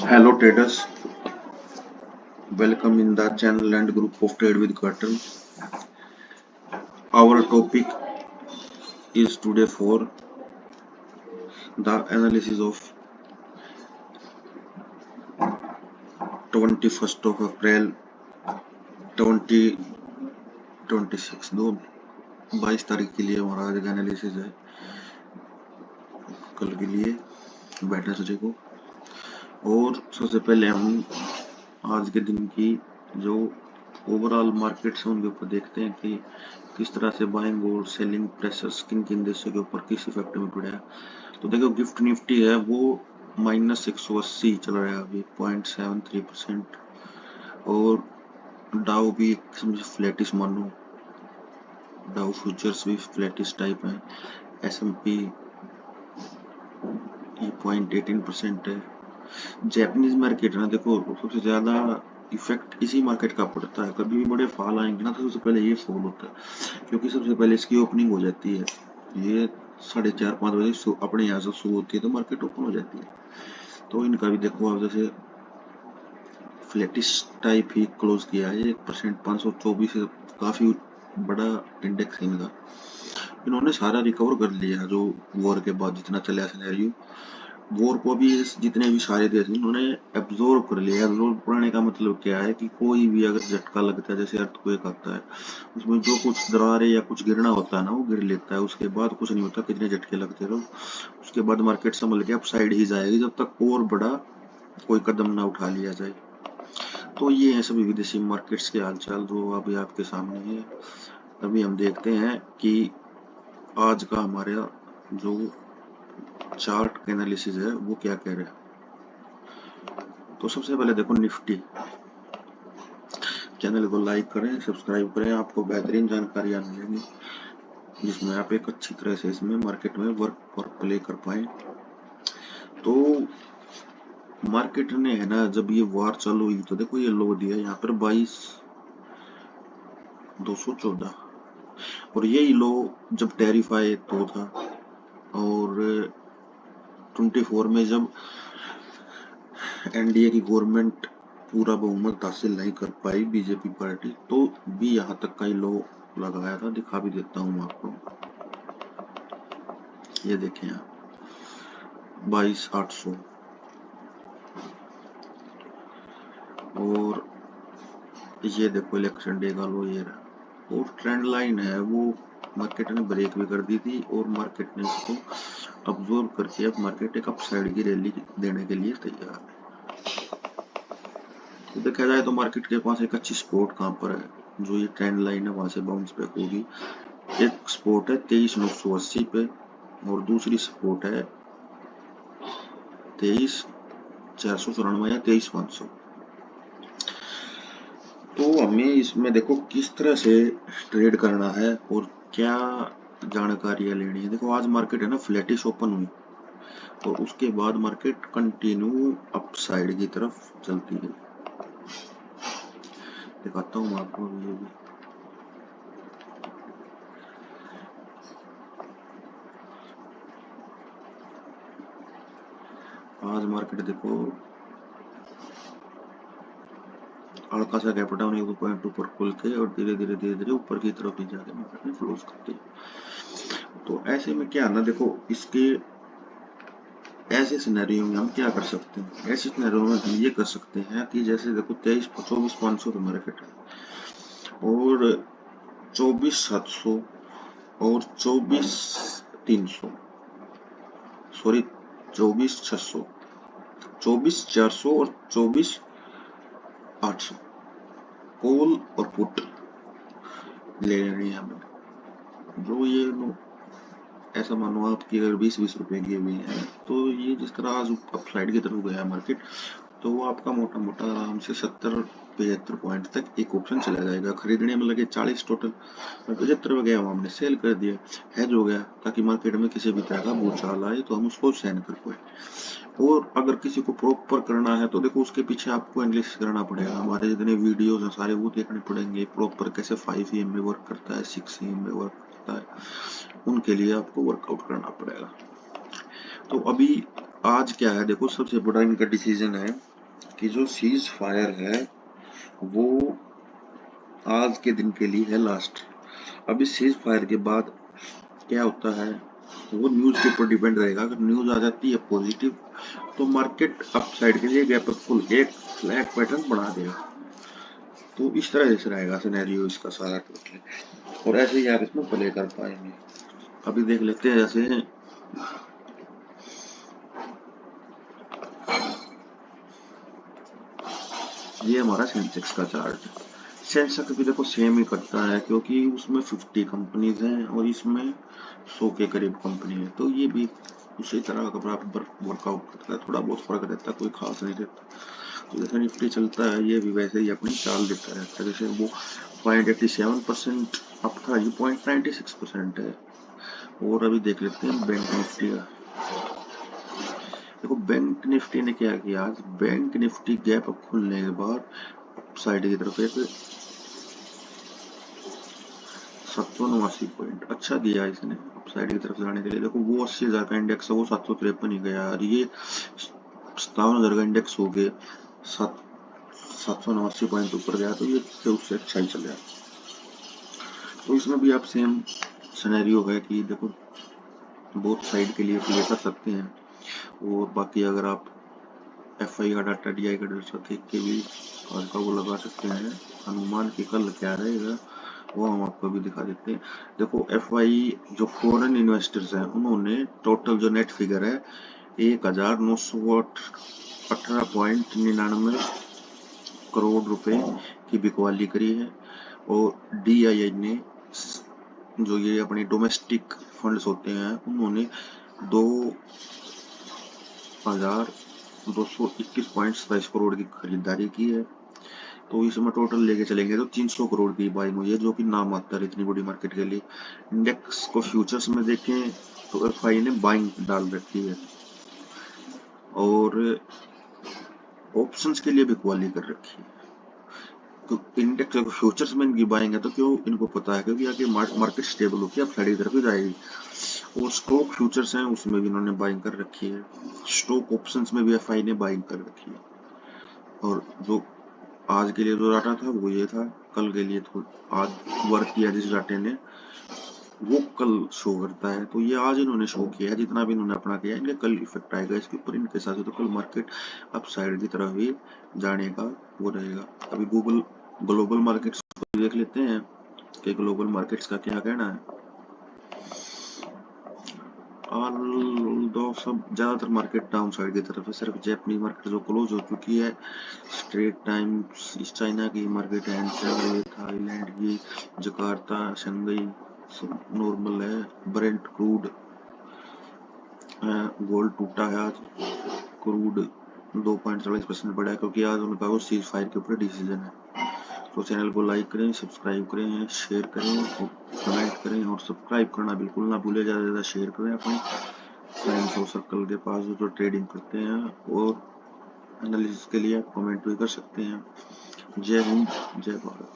Hello traders, welcome in the channel and group of Trade with Curtain. Our topic is today for the analysis of 21st of April 2026 दो 22 तारीख के लिए हमारा आज का analysis है, कल के लिए वेडनेसडे को। और सबसे पहले हम आज के दिन की जो ओवरऑल मार्केट्स हैं उनके ऊपर देखते हैं कि किस तरह से बाइंग और सेलिंग प्रेशर्स किन किन देशों के ऊपर किस इफेक्ट में पड़ा है। तो देखो गिफ्ट निफ्टी है वो -180 चल रहा है अभी 0.73%। और डाउ भी फ्लैटिश मानो, डाउ फ्यूचर्स भी फ्लैटिश टाइप है। S&P ये 0.18% है। जैपनीज मार्केट है ना, देखो सबसे ज्यादा इफेक्ट इसी मार्केट का पड़ता है। कभी भी बड़े फॉल आएंगे ना तो सबसे पहले ये फॉल होता है, क्योंकि सबसे पहले इसकी ओपनिंग हो जाती है। ये 4:30-5 बजे अपने यहाँ से शुरू होती है तो मार्केट ओपन हो जाती है। तो इनका भी देखो आप जैसे फ्लैटिश टाइप ही क्लोज किया है 1%, 524 काफी बड़ा इंडेक्स है इनका। इन्होंने सारा रिकवर कर लिया जो वॉर के बाद जितना चला सिनेरियो, वॉर को भी जितने भी सारे देश उन्होंने एब्जॉर्ब कर लिया। एब्जॉर्ब करने का मतलब क्या है कि कोई भी अगर झटका लगता है, जैसे अर्थक्वेक आता है, उसमें जो कुछ दरारें या कुछ गिरना होता है ना वो गिर लेता है, उसके बाद कुछ नहीं होता। कितने झटके लगते रहो, उसके बाद मार्केट संभल के अपसाइड ही जाएगी जब तक और बड़ा कोई कदम ना उठा लिया जाए। तो ये है सभी विदेशी मार्केट्स के हालचाल जो अभी आपके सामने है। अभी हम देखते हैं कि आज का हमारा जो चार्ट एनालिसिस है वो क्या कह रहा है। तो सबसे पहले देखो निफ्टी, चैनल को लाइक करें, सब्सक्राइब करें, आपको बेहतरीन जानकारियां मिलेंगी जिसमें आप एक अच्छी तरह से इसमें मार्केट में वर्क और प्ले कर पाए। तो मार्केट ने है ना, जब ये वार चालू हुई तो देखो ये लो दिया यहाँ पर 22,214, और यही लो जब टैरिफ आए तो था। और 24 में जब एनडीए की गवर्नमेंट पूरा बहुमत हासिल नहीं कर पाई बीजेपी पार्टी, तो भी यहाँ तक का ही लो लगाया था। दिखा भी देता हूँ आपको, ये देखें आप 22,800। और ये देखो इलेक्शन डे का लो ये रहा। और ट्रेंड लाइन है वो मार्केट ने ब्रेक भी कर दी थी और मार्केट ने इसको अब्जॉर्व करके अब मार्केट एक अपसाइड की रैली देने के लिए तैयार है। तो देखा जाए तो मार्केट के पास एक अच्छी स्पोर्ट कहाँ पर है, जो ये ट्रेंड लाइन है वहां से बाउंस बैक होगी। एक स्पोर्ट है 23,980 पे और दूसरी स्पोर्ट है 23,494 या 23,500। तो हमें इसमें देखो किस तरह से ट्रेड करना है और क्या जानकारियां लेनी है। देखो आज मार्केट है ना फ्लैटिश ओपन हुई और उसके बाद मार्केट कंटिन्यू अपसाइड की तरफ चलती है। दिखाता हूँ आपको ये भी। आज मार्केट देखो हल्का सा गैप डाउन 1-2 पॉइंट ऊपर खुल के और धीरे धीरे ऊपर की तरफ ही जाके मार्केट में क्लोज करती है। तो ऐसे में क्या ना, देखो इसके ऐसे सिनेरियो में हम क्या कर सकते हैं। ऐसे सिनेरियो में हम ये कर सकते हैं कि जैसे देखो 24,500 का मार्केट है और 24,700 और 24,300, सॉरी 24,600, 24,400 और 24,800 कॉल और पुट ले लेनी है हमें। जो ये लो ऐसा मानो आपकी अगर 20-20 रुपए की हुई है तो ये जिस तरह आज अपसाइड की तरफ गया मार्केट, तो वो आपका मोटा मोटा आराम से 70-75 पॉइंट तक एक ऑप्शन चला जाएगा। खरीदने में लगे 40 टोटल, 75 में गया हमने सेल कर दिया, हेज हो गया, ताकि मार्केट में किसी भी तरह का भूचाल आए तो हम उसको सहन कर पाए। और अगर किसी को प्रॉपर करना है तो देखो उसके पीछे आपको एनालिसिस करना पड़ेगा। हमारे जितने वीडियोस हैं सारे वो देखने पड़ेंगे प्रॉपर, कैसे 5 EM में वर्क करता है, 6 EM में वर्क करता है, उनके लिए आपको वर्कआउट करना पड़ेगा। तो अभी आज क्या है देखो, सबसे बड़ा इनका डिसीजन है कि जो सीज फायर है वो आज के दिन के लिए है लास्ट। अब इस सीज फायर के बाद क्या होता है वो न्यूज के ऊपर डिपेंड रहेगा। अगर न्यूज आ जाती है पॉजिटिव तो मार्केट अपसाइड के लिए गैप अप खुल के एक फ्लैट पैटर्न बना देगा। तो इस तरह से रहेगा सिनेरियो इसका सारा टोटल, और ऐसे ही आप इसमें प्ले कर पाएंगे। अभी देख लेते हैं, जैसे ये हमारा सेंसेक्स का चार्ट। सेंसेक्स भी देखो सेम ही करता है क्योंकि उसमें 50 कंपनीज हैं और इसमें 100 के करीब कंपनी है, तो ये भी उसी तरह का बराबर वर्कआउट करता है। थोड़ा बहुत फर्क रहता है, कोई खास नहीं रहता। तो जैसे निफ्टी चलता है ये भी वैसे ही अपनी चाल देता रहता है। जैसे वो 0.87% अप था, ये 0.96% है। और अभी देख लेते हैं बैंक निफ्टी का। देखो बैंक निफ्टी ने क्या किया, आज बैंक निफ्टी गैप अप खुलने के बाद साइड की तरफ एक 789 पॉइंट अच्छा दिया इसने अप साइड की तरफ जाने के लिए। देखो वो 80,000 का इंडेक्स है, वो 753 ही गया और ये 57,000 का इंडेक्स हो गए 789 पॉइंट ऊपर गया, तो ये उससे अच्छा ही चल गया। तो इसमें भी आप सेम सिनेरियो है कि देखो बोथ साइड के लिए प्ले कर सकते हैं। और बाकी अगर आप एफआई का डाटा, डीआई का डाटा देख के भी आज का वो लगा सकते हैं अनुमान कि कल क्या रहेगा, वो हम आपको भी दिखा देते हैं। देखो एफआई जो फॉरेन इन्वेस्टर्स हैं उन्होंने टोटल जो नेट फिगर है 1918.99 करोड़ रुपए की बिकवाली करी है। और डीआईआई ने जो ये अपने डोमेस्टिक फंड्स होते हैं उन्होंने 2,221.27 करोड़ की खरीदारी की है। तो इसमें टोटल लेके चलेंगे तो 300 करोड़ की बाइंग हुई है, जो कि नाम आता है इतनी बड़ी मार्केट के लिए। इंडेक्स को फ्यूचर्स में देखें तो एफआई ने बाइंग डाल रखी है और ऑप्शंस के लिए भी क्वाली कर रखी है। तो इंडेक्स अगर फ्यूचर्स में इनकी बाइंग है तो क्यों, इनको पता है क्योंकि आगे मार्केट स्टेबल होकर अब साइड की तरफ ही जाएगी। और स्टॉक फ्यूचर्स हैं उसमें भी इन्होंने बाइंग कर रखी है, स्टॉक ऑप्शंस में भी एफआई ने बाइंग कर रखी है। और जो आज के लिए जो डाटा था वो ये था, कल के लिए तो आज वर्क किया जिस डाटे ने वो कल शो करता है। तो ये आज इन्होंने शो किया है, जितना भी इन्होंने अपना किया इनके कल इफेक्ट आएगा इसके ऊपर इनके साथ। तो कल मार्केट अप साइड की तरफ ही जाने का वो रहेगा। अभी ग्लोबल मार्केट्स को देख लेते हैं कि ग्लोबल मार्केट्स का क्या कहना है। सब ज्यादातर मार्केट डाउन साइड की तरफ है, सिर्फ जापानीज मार्केट जो क्लोज हो चुकी है। स्ट्रेट टाइम्स इस चाइना की मार्केट है, थाईलैंड की, जकार्ता, शंघाई सब नॉर्मल है। ब्रेंट क्रूड गोल्ड टूटा है आज, क्रूड 2.40% बढ़ा है क्योंकि आज उनका वो सीज फायर के ऊपर डिसीजन है। तो चैनल को लाइक करें, सब्सक्राइब करें, शेयर करें और कमेंट करें, और सब्सक्राइब करना बिल्कुल ना भूलें। ज़्यादा से ज़्यादा शेयर करें अपने फ्रेंड्स और सर्कल के पास जो ट्रेडिंग करते हैं, और एनालिसिस के लिए आप कमेंट भी कर सकते हैं। जय हिंद, जय भारत।